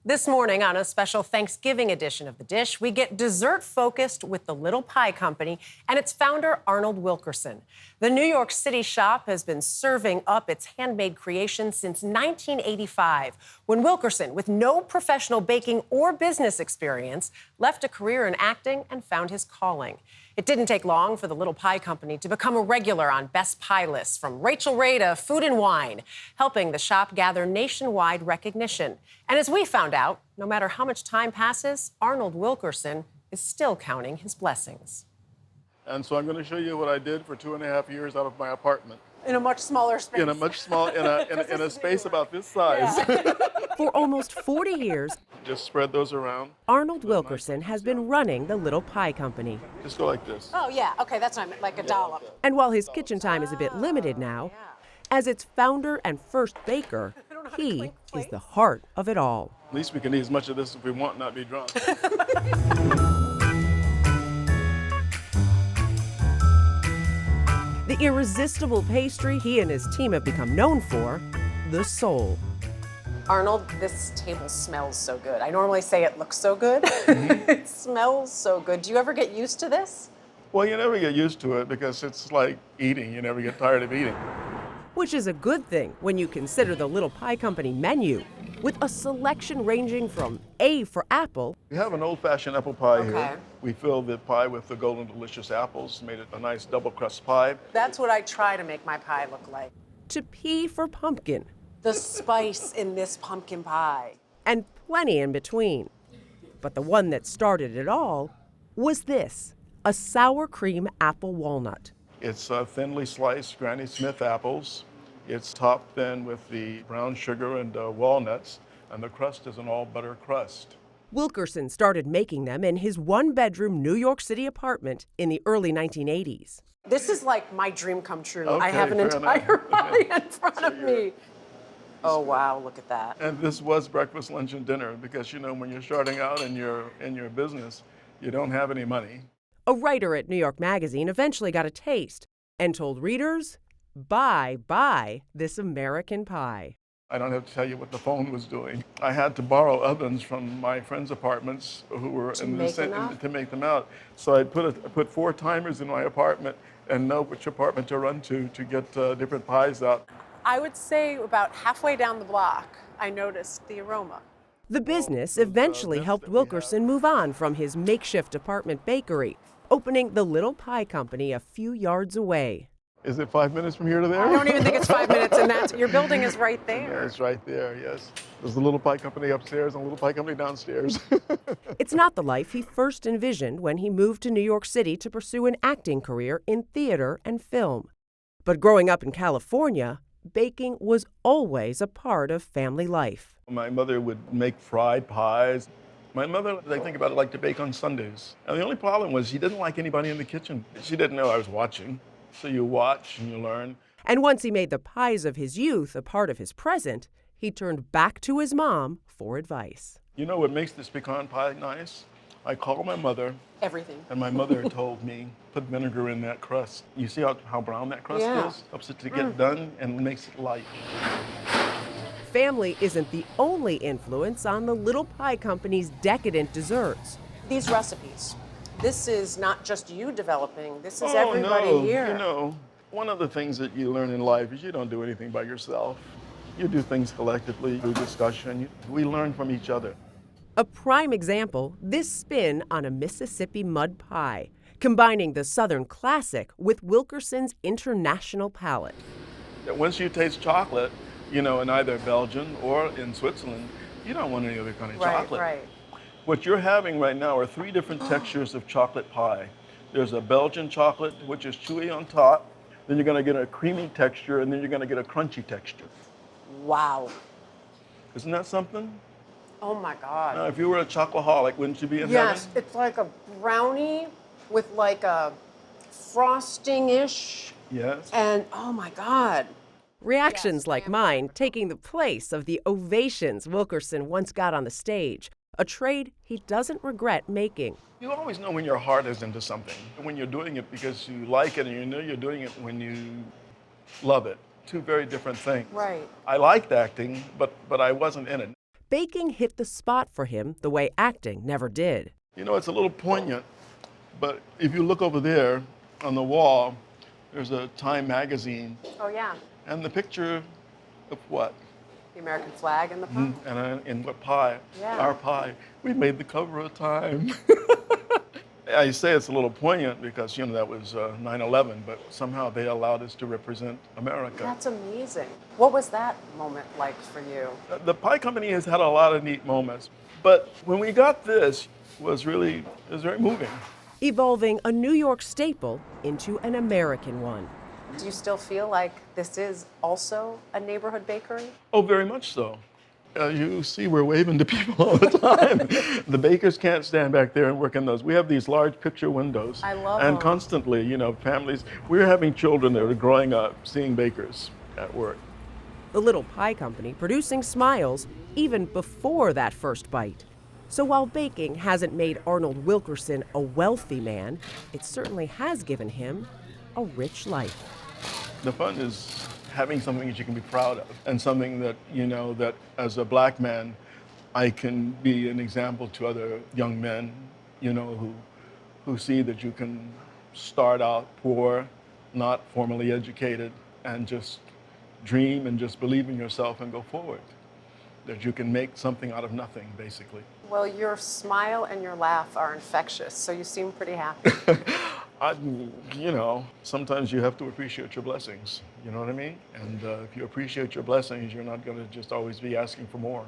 This morning on a special Thanksgiving edition of The Dish, we get dessert-focused with the Little Pie Company and its founder, Arnold Wilkerson. The New York City shop has been serving up its handmade creations since 1985, when Wilkerson, with no professional baking or business experience, left a career in acting and found his calling. It didn't take long for the Little Pie Company to become a regular on best pie lists, from Rachel Ray to Food and Wine, helping the shop gather nationwide recognition. And as we found out, no matter how much time passes, Arnold Wilkerson is still counting his blessings. And so I'm going to show you what I did for 2.5 years out of my apartment. In a much smaller space. In a space about this size. Yeah. For almost 40 years, Just spread those around. Arnold Wilkerson has been running the Little Pie Company. Just go like this. Oh, yeah. Okay, that's what I meant, like a dollop. And while his kitchen time is a bit limited now, as its founder and first baker, he is the heart of it all. At least we can eat as much of this if we want, not be drunk. The irresistible pastry he and his team have become known for, the soul. Arnold, this table smells so good. I normally say it looks so good. It smells so good. Do you ever get used to this? Well, you never get used to it because it's like eating. You never get tired of eating. Which is a good thing when you consider the Little Pie Company menu, with a selection ranging from A for apple. We have an old-fashioned apple pie Okay. here. We filled the pie with the golden delicious apples, made it a nice double crust pie. That's what I try to make my pie look like. To P for pumpkin, The spice in this pumpkin pie. and plenty in between. But the one that started it all was this, a sour cream apple walnut. It's thinly sliced Granny Smith apples. It's topped then with the brown sugar and walnuts, and the crust is an all-butter crust. Wilkerson started making them in his one-bedroom New York City apartment in the early 1980s. This is like my dream come true. Okay, I have an fair entire enough. pie in front of me. Oh, wow, look at that. And this was breakfast, lunch, and dinner because, you know, when you're starting out in your business, you don't have any money. A writer at New York Magazine eventually got a taste and told readers, buy this American pie. I don't have to tell you what the phone was doing. I had to borrow ovens from my friends' apartments who were to make them out. So I put 4 timers in my apartment and know which apartment to run to get different pies out. I would say about halfway down the block, I noticed the aroma. The business eventually helped Wilkerson move on from his makeshift apartment bakery, opening the Little Pie Company a few yards away. Is it 5 minutes from here to there? I don't even think it's 5 minutes, and your building is right there. Yeah, it's right there, yes. There's the Little Pie Company upstairs and the Little Pie Company downstairs. It's not the life he first envisioned when he moved to New York City to pursue an acting career in theater and film. But growing up in California, baking was always a part of family life. My mother would make fried pies. My mother, I think about it, liked to bake on Sundays. And the only problem was she didn't like anybody in the kitchen. She didn't know I was watching. So you watch and you learn. And once he made the pies of his youth a part of his present, he turned back to his mom for advice. You know what makes this pecan pie nice? I called my mother. Everything. And my mother told me, put vinegar in that crust. You see how brown that crust is? Helps it to get done and makes it light. Family isn't the only influence on the Little Pie Company's decadent desserts. These recipes, this is not just you developing, this is everybody here. You know, one of the things that you learn in life is you don't do anything by yourself. You do things collectively, through discussion. We learn from each other. A prime example, this spin on a Mississippi mud pie, combining the Southern classic with Wilkerson's international palate. Once you taste chocolate, you know, in either Belgium or in Switzerland, you don't want any other kind of chocolate. Right. What you're having right now are 3 different textures of chocolate pie. There's a Belgian chocolate, which is chewy on top. Then you're going to get a creamy texture, and then you're going to get a crunchy texture. Wow. Isn't that something? Oh my God. Now, if you were a chocoholic, wouldn't you be in Yes, heaven? it's like a brownie with like a frosting-ish. Yes. And oh my God. Reactions like mine taking the place of the ovations Wilkerson once got on the stage, a trade he doesn't regret making. You always know when your heart is into something, when you're doing it because you like it, and you know you're doing it when you love it. 2 very different things. Right. I liked acting, but I wasn't in it. baking hit the spot for him the way acting never did. You know, it's a little poignant, but if you look over there on the wall, there's a Time magazine. Oh, yeah. And the picture of what? The American flag and the pie. And in what pie? Yeah. Our pie. We made the cover of Time. I say it's a little poignant because, you know, that was 9/11, but somehow they allowed us to represent America. That's amazing. What was that moment like for you? The pie company has had a lot of neat moments, but when we got this, it was very moving. Evolving a New York staple into an American one. Do you still feel like this is also a neighborhood bakery? Oh, very much so. You see, we're waving to people all the time. The bakers can't stand back there and work in those. We have these large picture windows. I love And them. constantly, you know, families, we're having children that are growing up seeing bakers at work. The Little Pie Company producing smiles even before that first bite. So while baking hasn't made Arnold Wilkerson a wealthy man, it certainly has given him a rich life. The fun is having something that you can be proud of, and something that, you know, that as a black man, I can be an example to other young men, you know, who see that you can start out poor, not formally educated, and just dream and just believe in yourself and go forward. That you can make something out of nothing, basically. Well, your smile and your laugh are infectious, so you seem pretty happy. You know, sometimes you have to appreciate your blessings, you know what I mean? And if you appreciate your blessings, you're not going to just always be asking for more.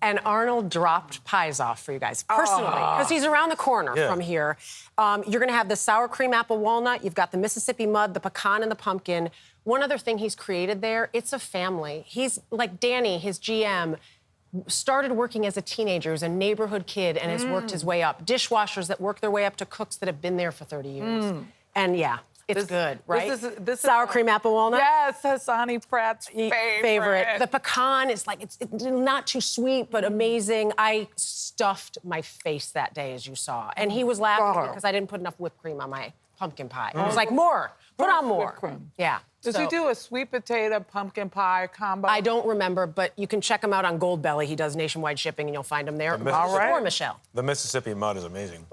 And Arnold dropped pies off for you guys personally, because he's around the corner from here. You're going to have the sour cream apple walnut. You've got the Mississippi mud, the pecan, and the pumpkin. One other thing he's created there, it's a family. He's like Danny, his GM, started working as a teenager, was a neighborhood kid, and has worked his way up. Dishwashers that work their way up to cooks that have been there for 30 years. And yeah, it's good, right? This sour cream apple walnut? Yes, Hassani Pratt's favorite. The pecan is like, it's not too sweet, but amazing. I stuffed my face that day, as you saw. And he was laughing because I didn't put enough whipped cream on my pumpkin pie. I was like, more, put on more. Whipped cream. Yeah. Does he do a sweet potato pumpkin pie combo? I don't remember, but you can check him out on Goldbelly. He does nationwide shipping, and you'll find him there. All right. Or Michelle. The Mississippi mud is amazing.